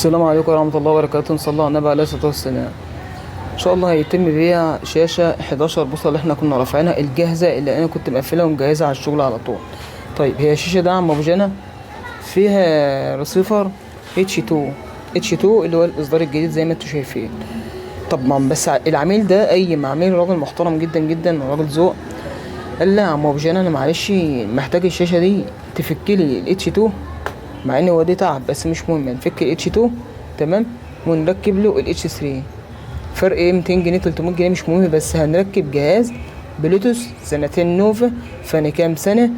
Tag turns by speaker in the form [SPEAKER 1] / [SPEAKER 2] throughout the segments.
[SPEAKER 1] السلام عليكم ورحمة الله وبركاته. نصلي على النبي عليه الصلاة والسلام. إن شاء الله هيتم بيع شاشة 11 بوصة اللي احنا كنا رافعينها الجاهزة اللي أنا كنت مقفلها ومجهزها على الشغل على طول. طيب هي الشاشة ده عم أبو جنى فيها ريسيفر H2 اللي هو الإصدار الجديد زي ما انتوا شايفين. طبعا بس العميل ده أي عميل راجل محترم جدا جدا وراجل ذوق، قال لي يا عم أبو جنى أنا معلش محتاج الشاشة دي تفكلي ال H2، مع ان هو دي تعب بس مش مهم، نفك ال H2 تمام ونركب له ال H3. فرق ايه 200 جنيه 300 جنيه مش مهم، بس هنركب جهاز بلوتوث سنتين نوفا فاني كام سنه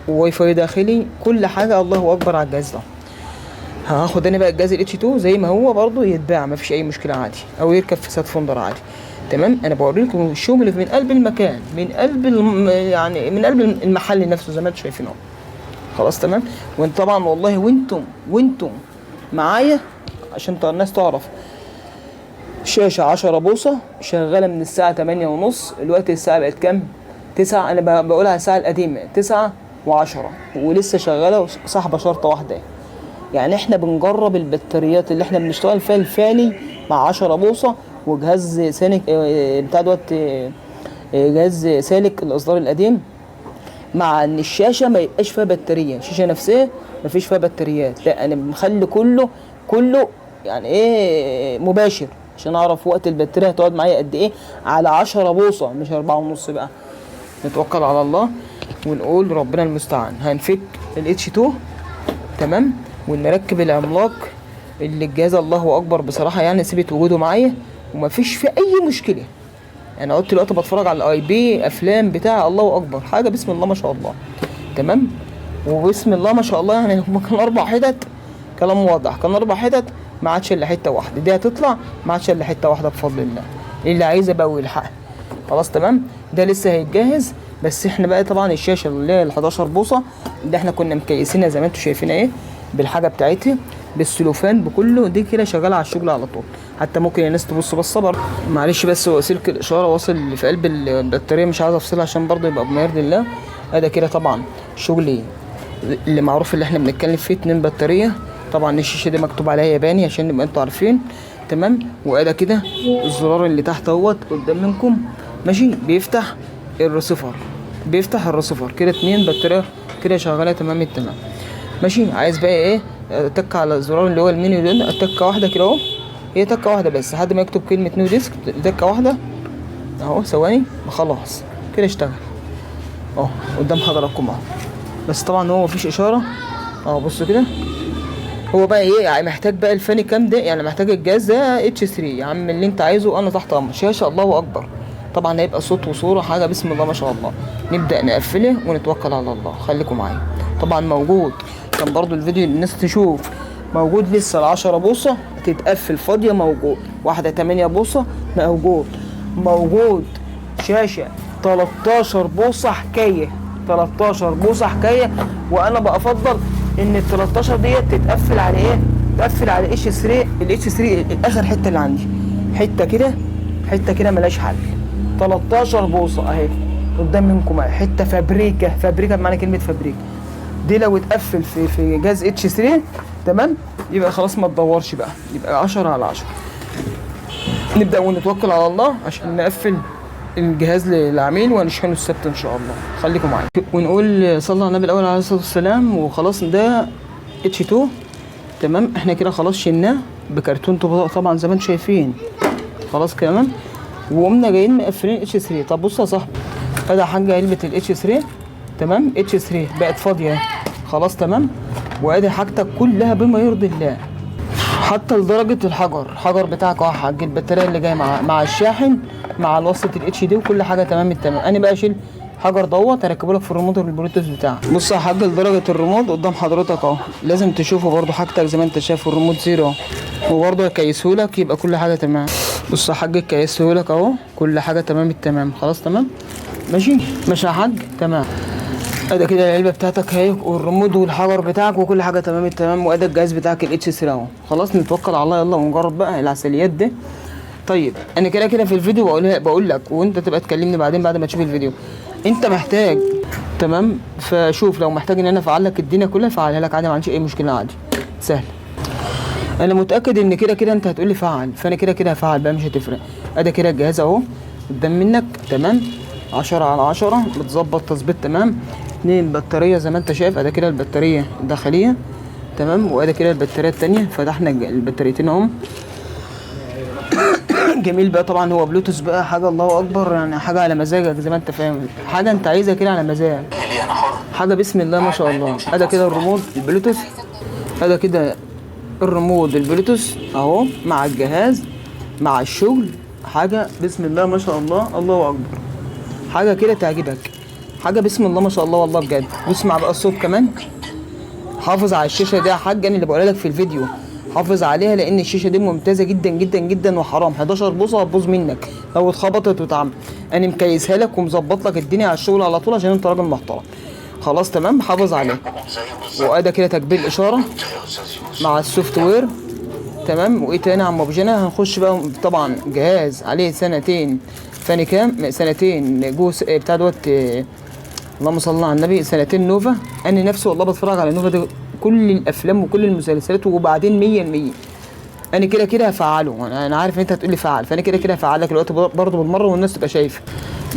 [SPEAKER 1] وواي فاي داخلي كل حاجه. الله اكبر على الجهاز ده. هاخد انا بقى الجهاز ال H2 زي ما هو برضه يتباع مفيش اي مشكله عادي، او يركب في سات فندر عادي تمام. انا بوريكم الشغل اللي من قلب المكان، من قلب يعني من قلب المحل نفسه زي ما انتم شايفين اهو. خلاص تمام. وانت طبعا والله وانتم معايا عشان الناس تعرف، شاشة 10 بوصة شغالة من الساعة 8:30. الوقت الساعة بقت كام؟ 9. انا بقولها الساعة القديمة 9:10 ولسه شغالة صاحبة شرطة واحدة. يعني احنا بنجرب البطاريات اللي احنا بنشتغل فيها الفاني مع 10 بوصة وجهاز سالك بتاع دوت جهاز سالك الاصدار القديم، مع ان الشاشه ما يبقاش فيها بطاريه، الشاشه نفسها ما فيش فيها بطاريات. لا انا بنخلي كله يعني ايه مباشر عشان اعرف وقت البطاريه هتقعد معايا قد ايه على 10 بوصه مش 4.5 بقى. نتوكل على الله ونقول ربنا المستعان. هنفك ال H2 تمام ونركب العملاق اللي الجهاز الله اكبر بصراحه، يعني سيبت وجوده معايا ومفيش فيه اي مشكله. انا قلت دلوقتي بتفرج على الاي بي افلام بتاع الله اكبر حاجه بسم الله ما شاء الله تمام. وبسم الله ما شاء الله يعني هما كان 4 حتت، كلام واضح، كان 4 حتت ما عادش الا حته واحده، دي هتطلع ما عادش الا حته واحده بفضل الله. اللي عايزه بقى ويلحقها خلاص تمام. ده لسه هيتجهز. بس احنا بقى طبعا الشاشه اللي هي ال 11 بوصه اللي احنا كنا مكيسينها زي ما انتم شايفين ايه بالحاجه بتاعتها بالسلوفان بكله، دي كده شغاله على الشغل على طول. حتى ممكن الناس تبص بالصبر معلش، بس هو سلك الاشاره واصل في قلب البطاريه مش عايز افصلها عشان برضه يبقى بما يرضي الله. ادي كده طبعا شغلي اللي معروف اللي احنا بنتكلم فيه 2 بطاريه. طبعا الشاشه دي مكتوب عليها ياباني عشان نبقى انتوا عارفين تمام. وادي كده الزرار اللي تحت اهوت قدام منكم ماشي، بيفتح الريسيفر كده 2 بطاريه كده شغاله تمام التمام ماشي. عايز بقى ايه اتك على الزرار اللي هو المنيو ده، اتكه واحده كده اهو، هي تكه واحده بس لحد ما يكتب كلمه نيو ديسك، تكه واحده اهو ثواني خلاص كده اشتغل اهو قدام حضراتكم اهو. بس طبعا هو مفيش اشاره اهو، بصوا كده. هو بقى ايه يعني محتاج بقى الفاني كام ده، يعني محتاج الجهاز ده H3 يا عم اللي انت عايزه انا تحت امرك. شاشه الله اكبر طبعا هيبقى صوت وصوره حاجه بسم الله ما شاء الله. نبدا نقفله ونتوكل على الله. خليكم معايا. طبعا موجود كان برضو الفيديو الناس تشوف، موجود لسه ال10 بوصه تتقفل فاضيه، موجود واحده 8 بوصه موجود شاشه 13 بوصه حكايه، 13 بوصه حكايه. وانا بفضل ان ال 13 ديت تتقفل على ايه؟ تقفل على H3. ال H3 اخر حته اللي عندي حته كده ملهاش حل. 13 بوصه اهي قدام منكم اهي، حته فابريكا بمعنى كلمه فابريكا. دي لو اتقفل في جهاز H3 تمام يبقى خلاص ما تدورش بقى، يبقى 10 على 10. نبدا ونتوكل على الله عشان نقفل الجهاز للعميل ونشحنه السبت ان شاء الله. خليكم معايا ونقول صلى على النبي الاول عليه الصلاه والسلام. وخلاص ده H2 تمام. احنا كده خلاص شلناه بكرتونته طبعا زي ما انتم شايفين خلاص كمان. وقمنا جايين مقفلين H3. طب بص يا صاحبي، ادي حاجه علبه ال H3 تمام. H3 بقت فاضيه خلاص تمام. وادي حاجتك كلها بما يرضي الله، حتى لدرجه الحجر بتاعك اهو يا حاج، البطاريه اللي جايه مع الشاحن مع وصله الاتش دي وكل حاجه تمام التمام. انا بقى اشيل حجر دوت اركبه لك في الريموت البلوتوث بتاعك. بص يا حاج لدرجه الريموت قدام حضرتك اهو، لازم تشوفه برضو حاجتك زي ما انت شايف الريموت زيرو، وبرضو هكيسهولك يبقى كل حاجه تمام. بص يا حاج كيسهولك اهو كل حاجه تمام التمام خلاص تمام ماشي يا حاج تمام. ادي كده العلبه بتاعتك اهي والريموت والحجر بتاعك وكل حاجه تمام التمام. وادي الجهاز بتاعك الاتش 3 اهو. خلاص نتوكل على الله يلا ونجرب بقى العسليات دي. طيب انا كده في الفيديو بقول لك وانت تبقى تكلمني بعدين بعد ما تشوف الفيديو انت محتاج تمام. فشوف لو محتاج ان انا افعل لك الدنيا كلها افعلها لك عادي، ما عنديش اي مشكله عادي سهل. انا متاكد ان كده كده انت هتقولي فعل، فانا كده كده هفعل بقى، مش هتفرق. ادي كده الجهاز اهو قدام منك، تمام. 10/10 متظبط تظبيط تمام. 2 بطاريه زي ما انت شايف، ادي كده البطاريه الداخليه، تمام. وادي كده البطاريه التانية، فتحنا البطاريتين اهم. جميل بقى. طبعا هو بلوتوث بقى، حاجه الله اكبر يعني، حاجه على مزاجك زي ما انت فاهم، حاجه انت عايزها كده على مزاجك، حاجه بسم الله ما شاء الله. ادي كده الريموت البلوتوث، ادي كده الريموت البلوتوث اهو مع الجهاز مع الشغل، حاجه بسم الله ما شاء الله، الله اكبر. حاجه كده تعجبك، حاجه بسم الله ما شاء الله والله بجد. واسمع بقى الصوت كمان. حافظ على الشاشه دي يا حاج، انا اللي بقولها لك في الفيديو، حافظ عليها لان الشاشه دي ممتازه جدا جدا جدا، وحرام 11 بوصه هتبوظ منك لو اتخبطت واتعمل. انا مكيسها لك ومظبط لك الدنيا على الشغل على طول عشان انت راجل محترم. خلاص تمام، حافظ عليها. وادي كده تكبير اشاره مع السوفت وير، تمام. وايه تاني يا عم ابو جنى؟ هنخش بقى طبعا جهاز عليه سنتين، ثاني كام سنتين جوز بتاع دوت اللهم صل على النبي، سنتين نوفا. انا نفسي والله بتفرج على نوفا دي كل الافلام وكل المسلسلات، وبعدين 100%. انا كده كده هفعله، انا عارف ان انت هتقول لي فعل، فانا كده كده هفعل لك دلوقتي برضه بالمره والناس تبقى شايفه.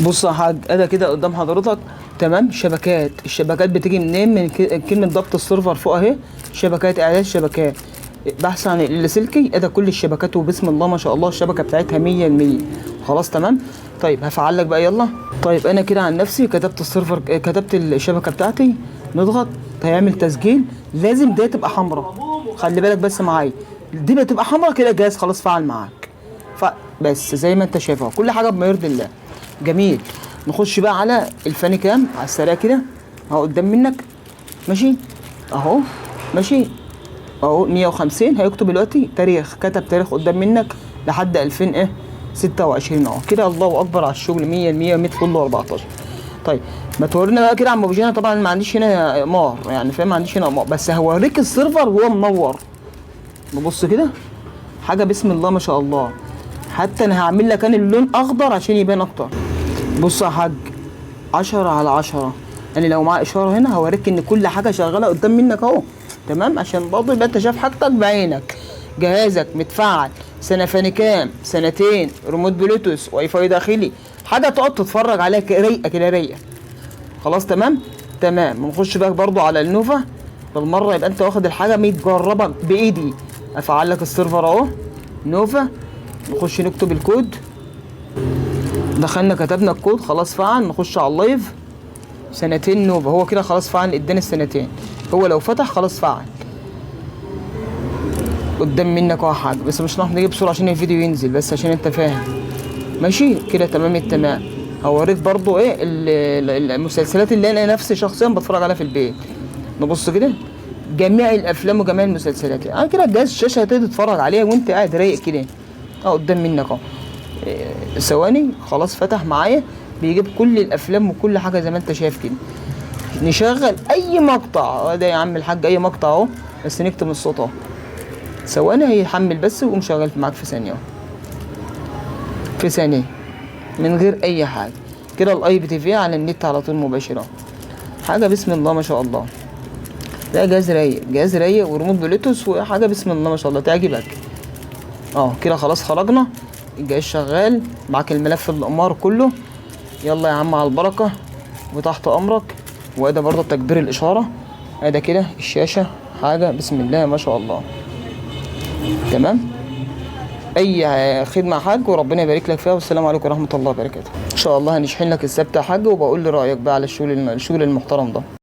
[SPEAKER 1] بص يا حاج، ادي كده قدام حضرتك، تمام. شبكات، الشبكات بتيجي منين؟ من كلمه ضبط السيرفر فوق اهي، شبكات، اعداد شبكات، بحث عن اللاسلكي. ادي كل الشبكات وبسم الله ما شاء الله الشبكه بتاعتها 100%. خلاص تمام. طيب هفعل لك بقى، يلا. طيب انا كده عن نفسي كتبت السيرفر، كتبت الشبكه بتاعتي، نضغط هيعمل تسجيل. لازم دي تبقى حمراء، خلي بالك بس معايا، دي بتبقى حمراء كده الجهاز خلاص فعل معاك. بس زي ما انت شايف اهو، كل حاجه بما يرضي الله. جميل. نخش بقى على الفاني كام على السريع كده اهو قدام منك، ماشي اهو، ماشي اهو. 150 هيكتب دلوقتي تاريخ، كتب تاريخ قدام منك لحد 2026 اهو كده. الله اكبر على الشغل، 100 100 فل 14. طيب ما تورينا بقى كده يا عم ابو جانا. طبعا ما عنديش هنا اقمار يعني، فاهم، ما عنديش هنا اقمار، بس هوريك السيرفر وهو منور. نبص كده، حاجه بسم الله ما شاء الله. حتى انا هعمل لك انا اللون اخضر عشان يبان اكتر. بص يا حاج، 10/10. انا لو معايا اشاره هنا هوريك ان كل حاجه شغاله قدام منك اهو، تمام. عشان برضه يبقى انت شايف حاجتك بعينك. جهازك متفعل، سنه فاني كام، سنتين، ريموت بلوتوث، واي فاي داخلي، حاجه تقعد تتفرج عليها رايقه كده رايقه. خلاص تمام تمام. ونخش بقى برضه على النوفا بالمره، يبقى انت واخد الحاجه متجربه بايدي. افعل لك السيرفر اهو نوفا. نخش نكتب الكود، دخلنا كتبنا الكود خلاص فعل. نخش على اللايف، سنتين نوفا، هو كده خلاص فعل، اداني السنتين. هو لو فتح خلاص فعل قدام منك اهو حاجه. بس مش هنروح نجيب بسرعه عشان الفيديو ينزل، بس عشان انت فاهم. ماشي كده تمام التمام. هوريك برضو ايه المسلسلات اللي انا نفسي شخصيا بتفرج عليها في البيت. نبص كده، جميع الافلام وجميع المسلسلات يعني كده جهاز الشاشه هتقدر تتفرج عليها وانت قاعد رايق كده اهو قدام منك اهو. ثواني خلاص فتح معايا، بيجيب كل الافلام وكل حاجه زي ما انت شايف كده. نشغل اي مقطع، ده يا عم الحاج اي مقطع اهو، بس نكتم الصوت اهو. ثواني هيحمل بس ويقوم شغال معاك في ثانيه اهو، في ثانيه من غير اي حاجه كده. الاي بي تي في على النت على طول مباشر اهو. حاجه بسم الله ما شاء الله. ده جهاز رايق، جهاز رايق وريموت بلوتوث وحاجه بسم الله ما شاء الله تعجبك. كده خلاص خرجنا، الجهاز شغال معاك، الملف الاقمار كله. يلا يا عم على البركه وتحت امرك. وده برضه تكبير الاشاره، ادي كده الشاشه، حاجه بسم الله ما شاء الله. تمام. اي خدمه يا حاج وربنا يبارك لك فيها، والسلام عليكم ورحمه الله وبركاته. ان شاء الله هنشحن لك الثابته يا حاج، وبقول لي رايك بقى على الشغل المحترم ده.